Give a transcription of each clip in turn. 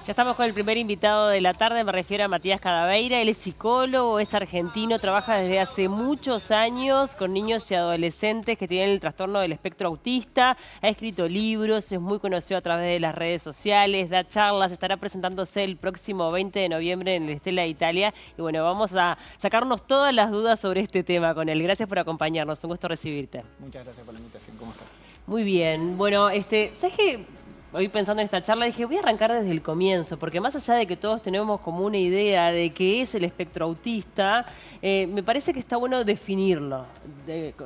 Ya estamos con el primer invitado de la tarde, me refiero a Matías Cadaveira. Él es psicólogo, es argentino, trabaja desde hace muchos años con niños y adolescentes que tienen el trastorno del espectro autista. Ha escrito libros, es muy conocido a través de las redes sociales, da charlas, estará presentándose el próximo 20 de noviembre en el Estela de Italia. Y bueno, vamos a sacarnos todas las dudas sobre este tema con él. Gracias por acompañarnos, un gusto recibirte. Muchas gracias por la invitación, ¿cómo estás? Muy bien, bueno, ¿sabes qué? Hoy pensando en esta charla dije, voy a arrancar desde el comienzo, porque más allá de que todos tenemos como una idea de qué es el espectro autista, me parece que está bueno definirlo,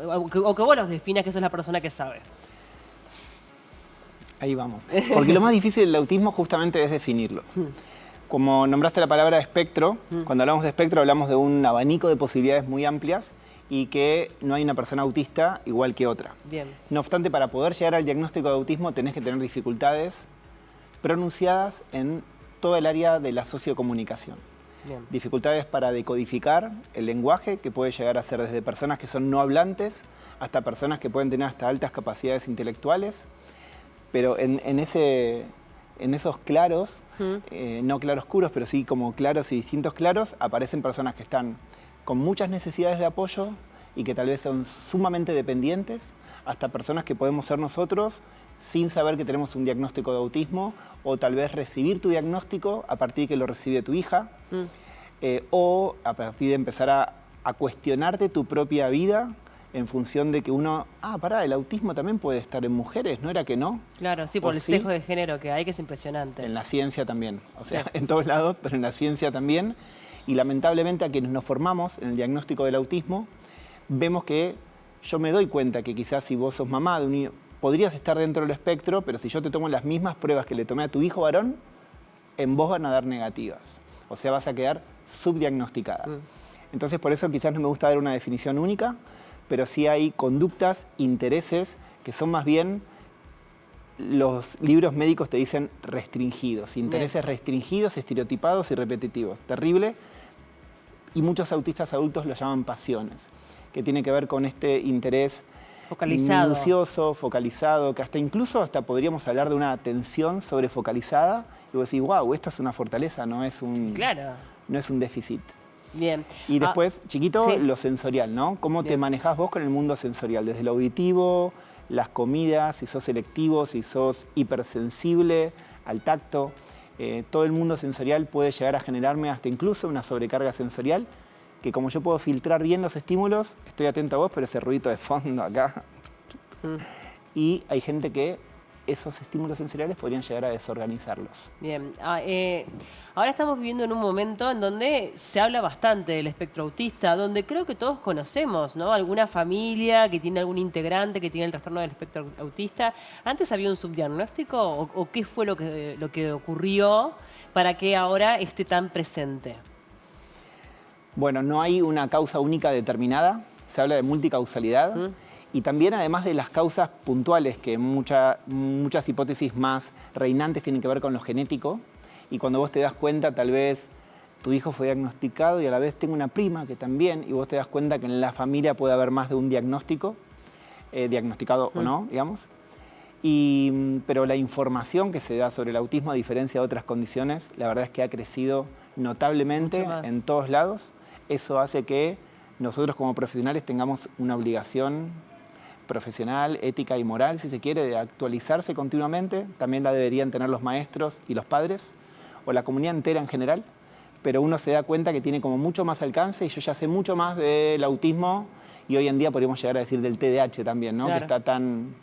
o que vos los definas, que sos la persona que sabe. Ahí vamos. Porque lo más difícil del autismo justamente es definirlo. Como nombraste la palabra espectro, cuando hablamos de espectro hablamos de un abanico de posibilidades muy amplias y que no hay una persona autista igual que otra. Bien. No obstante, para poder llegar al diagnóstico de autismo tenés que tener dificultades pronunciadas en todo el área de la sociocomunicación. Bien. Dificultades para decodificar el lenguaje, que puede llegar a ser desde personas que son no hablantes hasta personas que pueden tener hasta altas capacidades intelectuales. Pero en esos claros, no claroscuros, pero sí como claros y distintos claros, aparecen personas que están con muchas necesidades de apoyo y que tal vez son sumamente dependientes, hasta personas que podemos ser nosotros sin saber que tenemos un diagnóstico de autismo, o tal vez recibir tu diagnóstico a partir de que lo recibe tu hija, o a partir de empezar a cuestionarte tu propia vida en función de que uno, el autismo también puede estar en mujeres, ¿no era que no? Claro, sí, por el sesgo de género que hay, que es impresionante. En la ciencia también, o sea, en todos lados, pero en la ciencia también. Y lamentablemente a quienes nos formamos en el diagnóstico del autismo, vemos que yo me doy cuenta que quizás si vos sos mamá de un niño, podrías estar dentro del espectro, pero si yo te tomo las mismas pruebas que le tomé a tu hijo varón, en vos van a dar negativas. O sea, vas a quedar subdiagnosticada. Entonces, por eso quizás no me gusta dar una definición única, pero sí hay conductas, intereses, que son más bien, los libros médicos te dicen restringidos, intereses restringidos, estereotipados y repetitivos. Terrible. Y muchos autistas adultos lo llaman pasiones, que tiene que ver con este interés focalizado, minucioso, focalizado, que incluso podríamos hablar de una atención sobrefocalizada, y vos decís, wow, esta es una fortaleza, no es un déficit. Bien. Y después, chiquito, lo sensorial, ¿no? ¿Cómo te manejás vos con el mundo sensorial? Desde lo auditivo, las comidas, si sos selectivo, si sos hipersensible al tacto. Todo el mundo sensorial puede llegar a generarme hasta incluso una sobrecarga sensorial, que como yo puedo filtrar bien los estímulos, estoy atento a vos, pero ese ruidito de fondo acá. Y hay gente que esos estímulos sensoriales podrían llegar a desorganizarlos. Bien. Ahora estamos viviendo en un momento en donde se habla bastante del espectro autista, donde creo que todos conocemos, ¿no? Alguna familia que tiene algún integrante que tiene el trastorno del espectro autista. ¿Antes había un subdiagnóstico o qué fue lo que ocurrió para que ahora esté tan presente? Bueno, no hay una causa única determinada, se habla de multicausalidad. Y también, además de las causas puntuales, que muchas hipótesis más reinantes tienen que ver con lo genético, y cuando vos te das cuenta, tal vez tu hijo fue diagnosticado y a la vez tengo una prima que también, y vos te das cuenta que en la familia puede haber más de un diagnóstico, diagnosticado o no, digamos. Pero la información que se da sobre el autismo, a diferencia de otras condiciones, la verdad es que ha crecido notablemente en todos lados. Eso hace que nosotros como profesionales tengamos una obligación profesional, ética y moral, si se quiere, de actualizarse continuamente. También la deberían tener los maestros y los padres, o la comunidad entera en general, pero uno se da cuenta que tiene como mucho más alcance, y yo ya sé mucho más del autismo, y hoy en día podríamos llegar a decir del TDAH también, ¿no? Claro. Que está tan...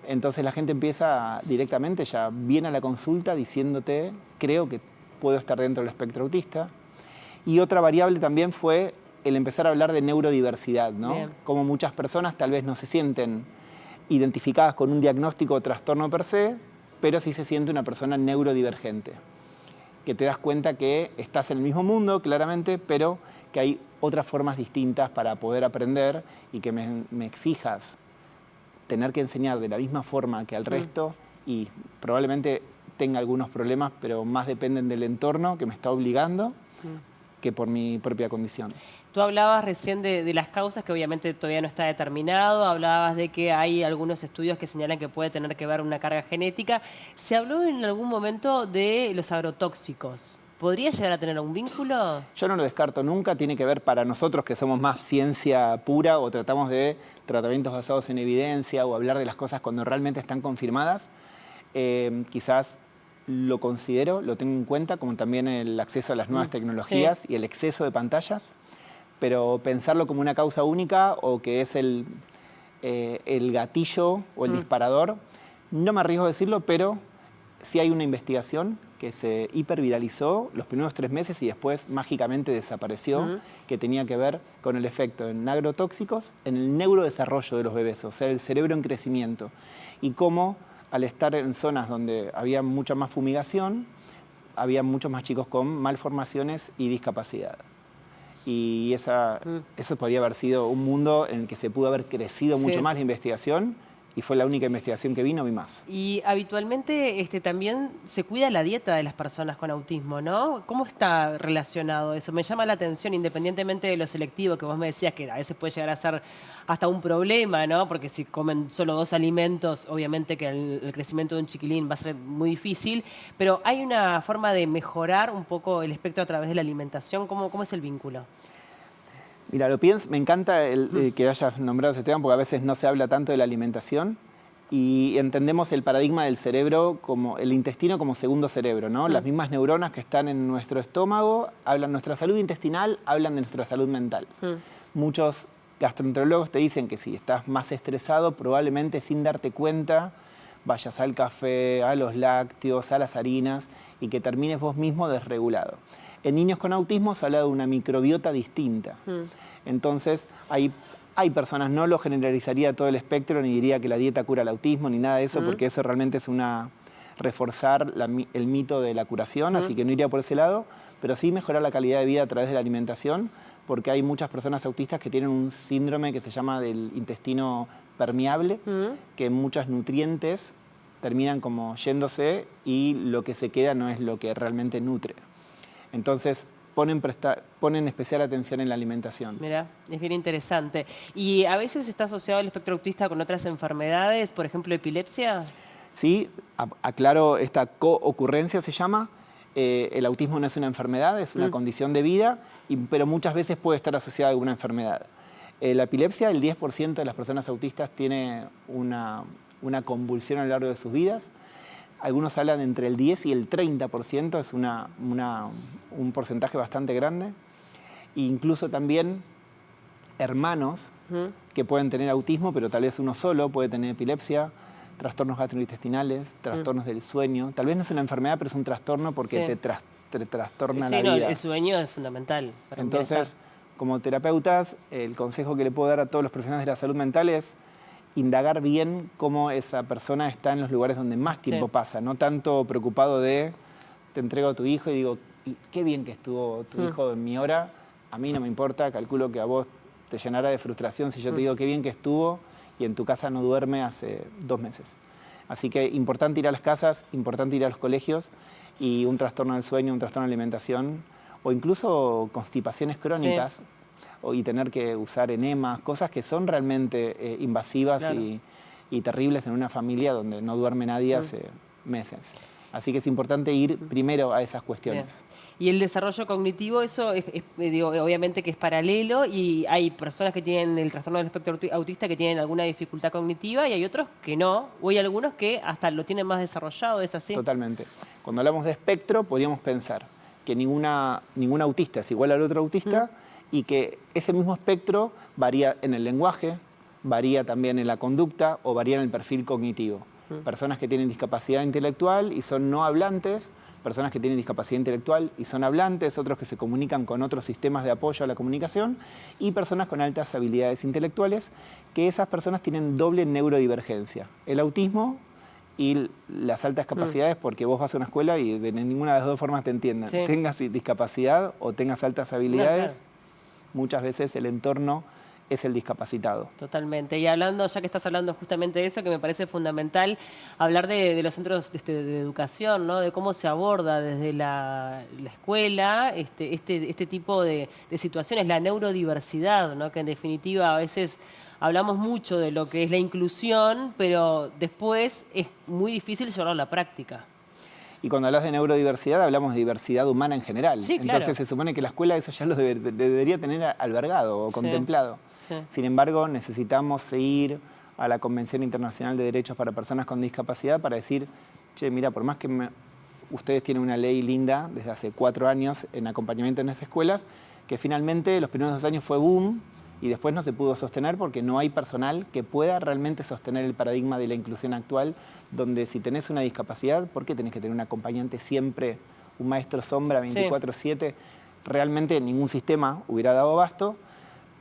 Entonces la gente empieza directamente, ya viene a la consulta diciéndote, creo que puedo estar dentro del espectro autista. Y otra variable también fue el empezar a hablar de neurodiversidad, ¿no? Como muchas personas tal vez no se sienten identificadas con un diagnóstico o trastorno per se, pero sí se siente una persona neurodivergente. Que te das cuenta que estás en el mismo mundo, claramente, pero que hay otras formas distintas para poder aprender, y que me exijas tener que enseñar de la misma forma que al resto, y probablemente tenga algunos problemas, pero más dependen del entorno que me está obligando. que por mi propia condición. Tú hablabas recién de las causas, que obviamente todavía no está determinado, hablabas de que hay algunos estudios que señalan que puede tener que ver una carga genética. ¿Se habló en algún momento de los agrotóxicos? ¿Podría llegar a tener algún vínculo? Yo no lo descarto nunca, tiene que ver para nosotros que somos más ciencia pura o tratamos de tratamientos basados en evidencia o hablar de las cosas cuando realmente están confirmadas. Quizás lo considero, lo tengo en cuenta, como también el acceso a las nuevas tecnologías y el exceso de pantallas, pero pensarlo como una causa única o que es el gatillo o el disparador, no me arriesgo a decirlo, pero sí hay una investigación que se hiperviralizó los primeros 3 meses y después mágicamente desapareció, que tenía que ver con el efecto en agrotóxicos, en el neurodesarrollo de los bebés, o sea, el cerebro en crecimiento, y cómo al estar en zonas donde había mucha más fumigación, había muchos más chicos con malformaciones y discapacidad. Y eso podría haber sido un mundo en el que se pudo haber crecido mucho más la investigación, y fue la única investigación que vi, no vi más. Y habitualmente también se cuida la dieta de las personas con autismo, ¿no? ¿Cómo está relacionado eso? Me llama la atención, independientemente de lo selectivo, que vos me decías que a veces puede llegar a ser hasta un problema, ¿no? Porque si comen solo 2 alimentos, obviamente que el crecimiento de un chiquilín va a ser muy difícil, pero hay una forma de mejorar un poco el espectro a través de la alimentación. ¿Cómo es el vínculo? Mira, lo pienso, me encanta que hayas nombrado ese tema porque a veces no se habla tanto de la alimentación y entendemos el paradigma del cerebro como el intestino como segundo cerebro, ¿no? Las mismas neuronas que están en nuestro estómago hablan de nuestra salud intestinal, hablan de nuestra salud mental. Muchos gastroenterólogos te dicen que si estás más estresado, probablemente sin darte cuenta vayas al café, a los lácteos, a las harinas y que termines vos mismo desregulado. En niños con autismo se habla de una microbiota distinta. Entonces, hay personas, no lo generalizaría todo el espectro, ni diría que la dieta cura el autismo, ni nada de eso, porque eso realmente es reforzar el mito de la curación, así que no iría por ese lado, pero sí mejorar la calidad de vida a través de la alimentación, porque hay muchas personas autistas que tienen un síndrome que se llama del intestino permeable, que muchos nutrientes terminan como yéndose y lo que se queda no es lo que realmente nutre. Entonces, ponen especial atención en la alimentación. Mira, es bien interesante. ¿Y a veces está asociado el espectro autista con otras enfermedades, por ejemplo, epilepsia? Sí, aclaro, esta co-ocurrencia se llama. El autismo no es una enfermedad, es una condición de vida, pero muchas veces puede estar asociada a alguna enfermedad. La epilepsia, el 10% de las personas autistas tiene una convulsión a lo largo de sus vidas. Algunos hablan entre el 10 y el 30%, es un porcentaje bastante grande. E incluso también hermanos que pueden tener autismo, pero tal vez uno solo puede tener epilepsia, trastornos gastrointestinales, trastornos del sueño. Tal vez no es una enfermedad, pero es un trastorno porque te trastorna la vida. El sueño es fundamental. Entonces, como terapeutas, el consejo que le puedo dar a todos los profesionales de la salud mental es indagar bien cómo esa persona está en los lugares donde más tiempo pasa, no tanto preocupado de te entrego a tu hijo y digo, qué bien que estuvo tu hijo en mi hora, a mí no me importa, calculo que a vos te llenará de frustración si yo te digo qué bien que estuvo y en tu casa no duerme hace 2 meses. Así que importante ir a las casas, importante ir a los colegios y un trastorno del sueño, un trastorno de alimentación o incluso constipaciones crónicas. Y tener que usar enemas, cosas que son realmente invasivas y terribles en una familia donde no duerme nadie hace meses. Así que es importante ir primero a esas cuestiones. Bien. Y el desarrollo cognitivo, eso digo, obviamente que es paralelo y hay personas que tienen el trastorno del espectro autista que tienen alguna dificultad cognitiva y hay otros que no, o hay algunos que hasta lo tienen más desarrollado, ¿es así? Totalmente. Cuando hablamos de espectro, podríamos pensar que ningún autista es igual al otro autista, y que ese mismo espectro varía en el lenguaje, varía también en la conducta o varía en el perfil cognitivo. Personas que tienen discapacidad intelectual y son no hablantes, personas que tienen discapacidad intelectual y son hablantes, otros que se comunican con otros sistemas de apoyo a la comunicación y personas con altas habilidades intelectuales, que esas personas tienen doble neurodivergencia. El autismo y las altas capacidades, porque vos vas a una escuela y de ninguna de las 2 formas te entienden. Tengas discapacidad o tengas altas habilidades, muchas veces el entorno es el discapacitado. Totalmente. Y hablando, ya que estás hablando justamente de eso, que me parece fundamental, hablar de los centros de educación, ¿no? De cómo se aborda desde la escuela este tipo de situaciones, la neurodiversidad, ¿no? Que en definitiva a veces hablamos mucho de lo que es la inclusión, pero después es muy difícil llevarlo a la práctica. Y cuando hablas de neurodiversidad, hablamos de diversidad humana en general. Sí, claro. Entonces se supone que la escuela eso ya lo debería tener albergado o contemplado. Sí. Sin embargo, necesitamos ir a la Convención Internacional de Derechos para Personas con Discapacidad para decir, che, mira, por más que ustedes tienen una ley linda desde hace 4 años en acompañamiento en las escuelas, que finalmente los primeros 2 años fue boom, y después no se pudo sostener porque no hay personal que pueda realmente sostener el paradigma de la inclusión actual, donde si tenés una discapacidad, ¿por qué tenés que tener un acompañante siempre, un maestro sombra 24/7? Realmente ningún sistema hubiera dado abasto,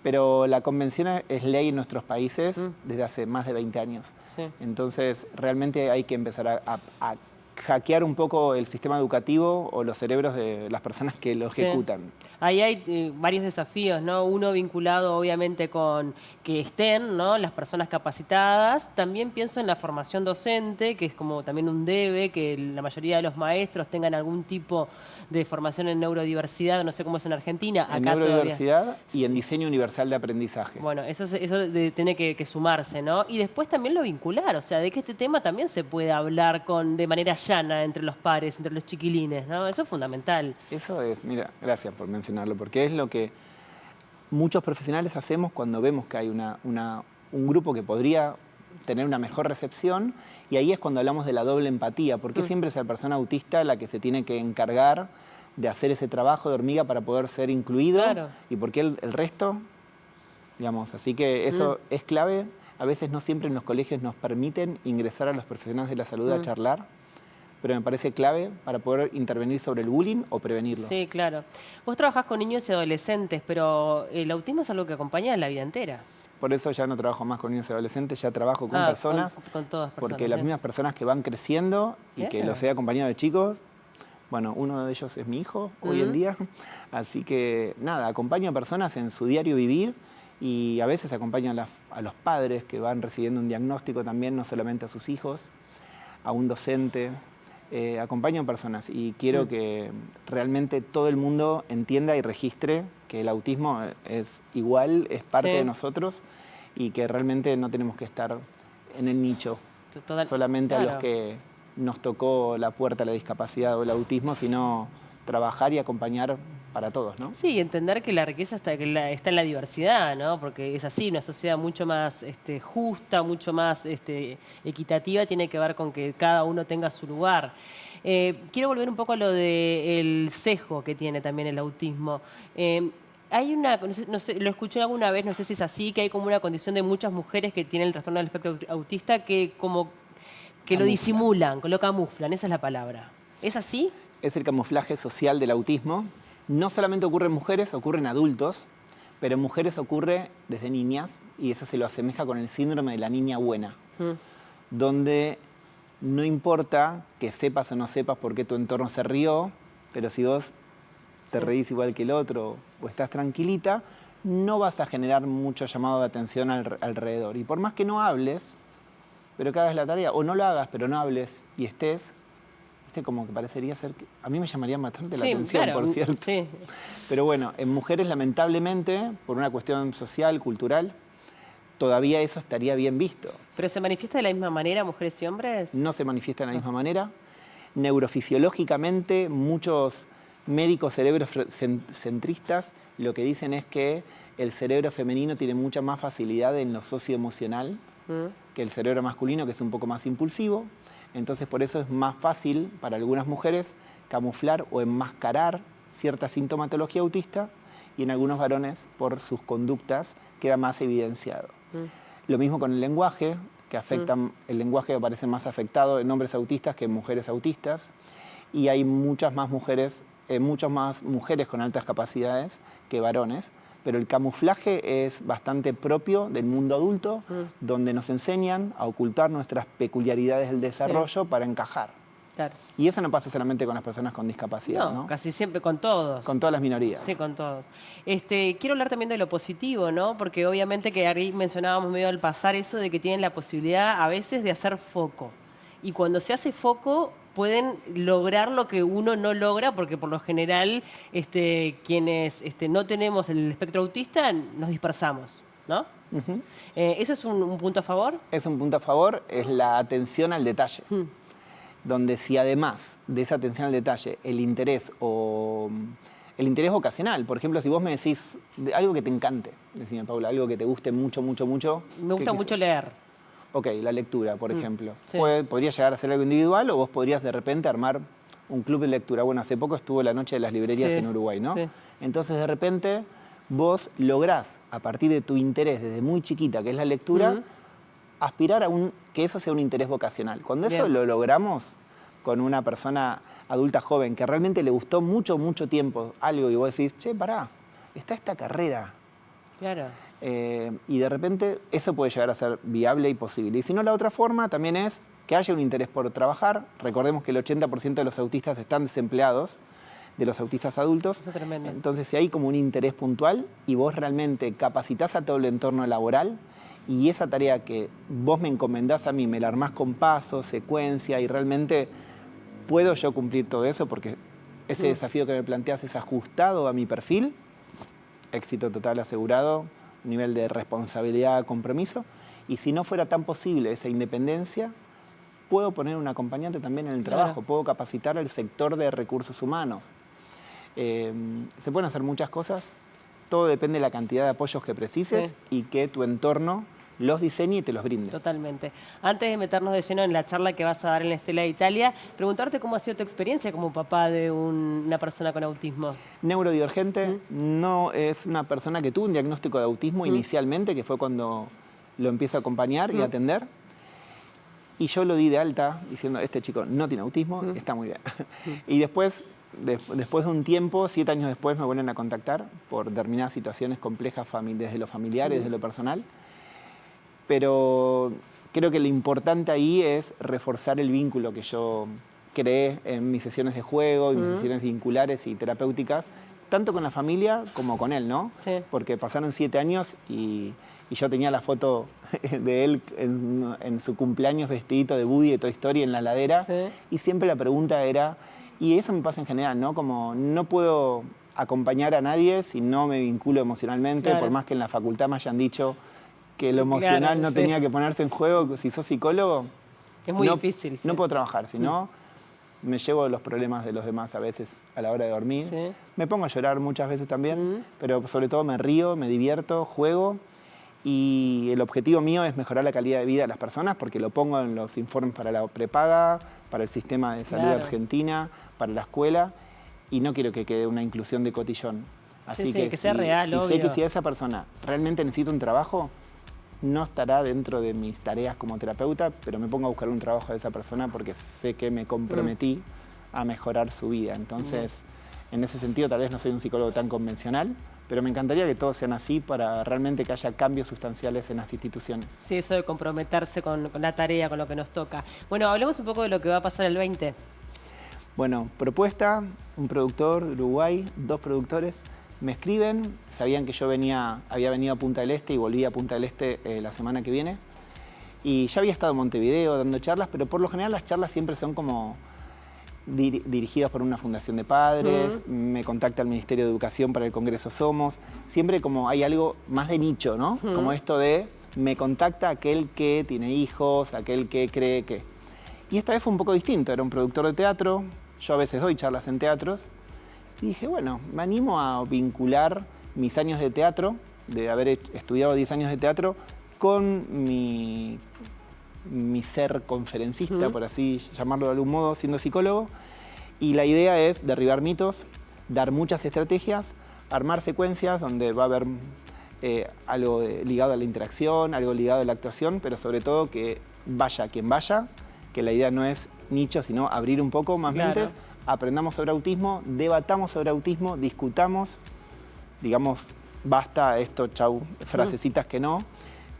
pero la convención es ley en nuestros países desde hace más de 20 años. Sí. Entonces realmente hay que empezar a hackear un poco el sistema educativo o los cerebros de las personas que lo ejecutan. Ahí hay varios desafíos, ¿no? Uno vinculado obviamente con que estén, ¿no?, las personas capacitadas. También pienso en la formación docente, que es como también un debe, que la mayoría de los maestros tengan algún tipo de formación en neurodiversidad, no sé cómo es en Argentina. En Acá neurodiversidad todavía... y en diseño universal de aprendizaje. Bueno, eso tiene que sumarse, ¿no? Y después también lo vincular, o sea, de que este tema también se puede hablar de manera llana entre los pares, entre los chiquilines, ¿no? Eso es fundamental. Eso es, mira, gracias por mencionarlo, porque es lo que muchos profesionales hacemos cuando vemos que hay un grupo que podría tener una mejor recepción, y ahí es cuando hablamos de la doble empatía, porque siempre es la persona autista la que se tiene que encargar de hacer ese trabajo de hormiga para poder ser incluido, Claro. y porque el resto, digamos, así que eso es clave. A veces no siempre en los colegios nos permiten ingresar a los profesionales de la salud a charlar, pero me parece clave para poder intervenir sobre el bullying o prevenirlo. Sí, claro. Vos trabajás con niños y adolescentes, pero el autismo es algo que acompaña en la vida entera. Por eso ya no trabajo más con niños y adolescentes, ya trabajo con personas. Con todas personas. Porque las mismas personas que van creciendo y que los he acompañado de chicos, bueno, uno de ellos es mi hijo hoy en día, así que nada, acompaño a personas en su diario vivir y a veces acompaño a los padres que van recibiendo un diagnóstico también, no solamente a sus hijos, a un docente. Acompaño a personas y quiero que realmente todo el mundo entienda y registre que el autismo es igual, es parte de nosotros y que realmente no tenemos que estar en el nicho solamente a los que nos tocó la puerta a la discapacidad o el autismo, sino trabajar y acompañar para todos, ¿no? Sí, entender que la riqueza está en la diversidad, ¿no? Porque es así, una sociedad mucho más justa, mucho más equitativa, tiene que ver con que cada uno tenga su lugar. Quiero volver un poco a lo del sesgo que tiene también el autismo. Hay no sé, lo escuché alguna vez, no sé si es así, que hay como una condición de muchas mujeres que tienen el trastorno del espectro autista que como que lo disimulan, lo camuflan, esa es la palabra. ¿Es así? Es el camuflaje social del autismo. No solamente ocurre en mujeres, ocurre en adultos, pero en mujeres ocurre desde niñas y eso se lo asemeja con el síndrome de la niña buena, donde no importa que sepas o no sepas por qué tu entorno se rió, pero si vos te reís igual que el otro o estás tranquilita, no vas a generar mucho llamado de atención alrededor. Y por más que no hables, pero que hagas la tarea, o no lo hagas, pero no hables y estés, como que parecería ser que a mí me llamaría bastante la atención, claro, por cierto. Sí. Pero bueno, en mujeres lamentablemente, por una cuestión social, cultural, todavía eso estaría bien visto. ¿Pero se manifiesta de la misma manera mujeres y hombres? No se manifiesta de la misma manera. Neurofisiológicamente, muchos médicos cerebrocentristas lo que dicen es que el cerebro femenino tiene mucha más facilidad en lo socioemocional que el cerebro masculino, que es un poco más impulsivo. Entonces, por eso es más fácil para algunas mujeres camuflar o enmascarar cierta sintomatología autista y en algunos varones, por sus conductas, queda más evidenciado. Lo mismo con el lenguaje, que el lenguaje aparece más afectado en hombres autistas que en mujeres autistas, y hay muchas más mujeres con altas capacidades que varones, pero el camuflaje es bastante propio del mundo adulto, donde nos enseñan a ocultar nuestras peculiaridades del desarrollo para encajar. Claro. Y eso no pasa solamente con las personas con discapacidad, ¿no? Casi siempre con todos. Con todas las minorías. Sí, con todos. Quiero hablar también de lo positivo, ¿no? Porque obviamente que ahí mencionábamos medio al pasar eso de que tienen la posibilidad a veces de hacer foco. Y cuando se hace foco pueden lograr lo que uno no logra, porque por lo general quienes no tenemos el espectro autista nos dispersamos, ¿no? ¿Eso es un punto a favor? Es un punto a favor, es la atención al detalle. Donde si además de esa atención al detalle, el interés vocacional, por ejemplo, si vos me decís algo que te encante, decime Paula, algo que te guste mucho, mucho, mucho. Me gusta mucho leer. Ok, la lectura, por ejemplo. Sí. Podría llegar a ser algo individual o vos podrías de repente armar un club de lectura. Bueno, hace poco estuvo la Noche de las Librerías en Uruguay, ¿no? Sí. Entonces, de repente, vos lográs, a partir de tu interés desde muy chiquita, que es la lectura, aspirar a que eso sea un interés vocacional. Cuando eso lo logramos con una persona adulta joven que realmente le gustó mucho, mucho tiempo algo y vos decís, che, pará, está esta carrera. Claro. Y de repente eso puede llegar a ser viable y posible. Y si no, la otra forma también es que haya un interés por trabajar. Recordemos que el 80% de los autistas están desempleados, de los autistas adultos. Eso es tremendo. Entonces, si hay como un interés puntual y vos realmente capacitás a todo el entorno laboral y esa tarea que vos me encomendás a mí, me la armás con pasos, secuencia y realmente puedo yo cumplir todo eso porque ese desafío que me planteás es ajustado a mi perfil, éxito total asegurado, nivel de responsabilidad, compromiso. Y si no fuera tan posible esa independencia, puedo poner un acompañante también en el trabajo, puedo capacitar al sector de recursos humanos. Se pueden hacer muchas cosas, todo depende de la cantidad de apoyos que precises y que tu entorno los diseñe y te los brinde. Totalmente. Antes de meternos de lleno en la charla que vas a dar en la Estela de Italia, preguntarte cómo ha sido tu experiencia como papá de una persona con autismo. Neurodivergente, no es una persona que tuvo un diagnóstico de autismo inicialmente, que fue cuando lo empiezo a acompañar y atender. Y yo lo di de alta diciendo, este chico no tiene autismo, está muy bien. Y después de un tiempo, 7 años después, me vuelven a contactar por determinadas situaciones complejas desde lo familiar y desde lo personal. Pero creo que lo importante ahí es reforzar el vínculo que yo creé en mis sesiones de juego, en mis sesiones vinculares y terapéuticas, tanto con la familia como con él, ¿no? Sí. Porque pasaron 7 años y yo tenía la foto de él en su cumpleaños vestidito de Woody de Toy Story en la ladera. Y siempre la pregunta era, y eso me pasa en general, ¿no? Como no puedo acompañar a nadie si no me vinculo emocionalmente, por más que en la facultad me hayan dicho que lo emocional no tenía que ponerse en juego. Si sos psicólogo, es muy difícil. No puedo trabajar, si no me llevo los problemas de los demás a veces a la hora de dormir. Me pongo a llorar muchas veces también, pero sobre todo me río, me divierto, juego. Y el objetivo mío es mejorar la calidad de vida de las personas porque lo pongo en los informes para la prepaga, para el sistema de salud argentina, para la escuela y no quiero que quede una inclusión de cotillón. Así que sea real, obvio. Sé que si esa persona realmente necesita un trabajo, no estará dentro de mis tareas como terapeuta, pero me pongo a buscar un trabajo de esa persona porque sé que me comprometí a mejorar su vida. Entonces, en ese sentido, tal vez no soy un psicólogo tan convencional, pero me encantaría que todos sean así para realmente que haya cambios sustanciales en las instituciones. Sí, eso de comprometerse con la tarea, con lo que nos toca. Bueno, hablemos un poco de lo que va a pasar el 20. Bueno, propuesta, un productor de Uruguay, 2 productores, me escriben, sabían que yo había venido a Punta del Este y volví a Punta del Este la semana que viene. Y ya había estado en Montevideo dando charlas, pero por lo general las charlas siempre son como dirigidas por una fundación de padres, me contacta el Ministerio de Educación para el Congreso Somos, siempre como hay algo más de nicho, ¿no? Como esto de me contacta aquel que tiene hijos, aquel que cree que... Y esta vez fue un poco distinto, era un productor de teatro, yo a veces doy charlas en teatros, y dije, bueno, me animo a vincular mis años de teatro, de haber estudiado 10 años de teatro, con mi ser conferencista, por así llamarlo de algún modo, siendo psicólogo. Y la idea es derribar mitos, dar muchas estrategias, armar secuencias donde va a haber algo ligado a la interacción, algo ligado a la actuación, pero sobre todo que vaya quien vaya, que la idea no es nicho, sino abrir un poco más mentes, aprendamos sobre autismo, debatamos sobre autismo, discutamos, digamos, basta esto, chau, frasecitas que no,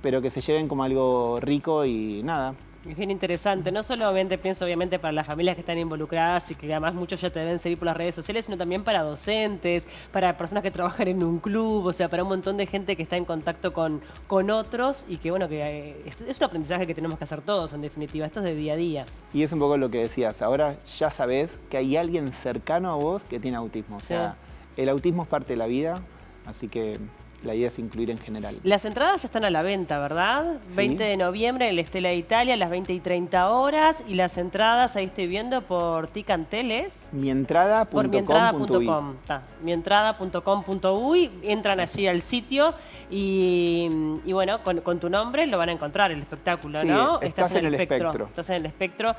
pero que se lleven como algo rico y nada. Es bien interesante, no solamente pienso obviamente para las familias que están involucradas y que además muchos ya te deben seguir por las redes sociales, sino también para docentes, para personas que trabajan en un club, o sea, para un montón de gente que está en contacto con otros y que bueno, que es un aprendizaje que tenemos que hacer todos en definitiva, esto es de día a día. Y es un poco lo que decías, ahora ya sabés que hay alguien cercano a vos que tiene autismo, o sea, el autismo es parte de la vida, así que la idea es incluir en general. Las entradas ya están a la venta, ¿verdad? Sí. 20 de noviembre en el Estela de Italia, a las 20 y 30 horas. Y las entradas, ahí estoy viendo, por Ticanteles. Mientrada.com.uy. Por mientrada.com. Mientrada.com.uy. Entran allí al sitio y bueno, con tu nombre lo van a encontrar, el espectáculo, Sí, ¿no? estás en el espectro. Estás en el espectro.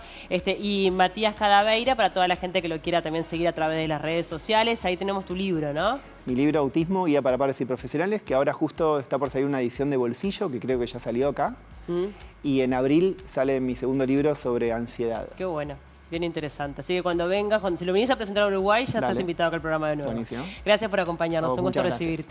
Y Matías Cadaveira, para toda la gente que lo quiera también seguir a través de las redes sociales. Ahí tenemos tu libro, ¿no? Mi libro Autismo, guía para padres y profesionales, que ahora justo está por salir una edición de bolsillo, que creo que ya salió acá. Y en abril sale mi segundo libro sobre ansiedad. Qué bueno, bien interesante. Así que cuando vengas, si lo venís a presentar a Uruguay, ya estás invitado acá al programa de nuevo. Buenísimo. Gracias por acompañarnos, un gusto recibirte.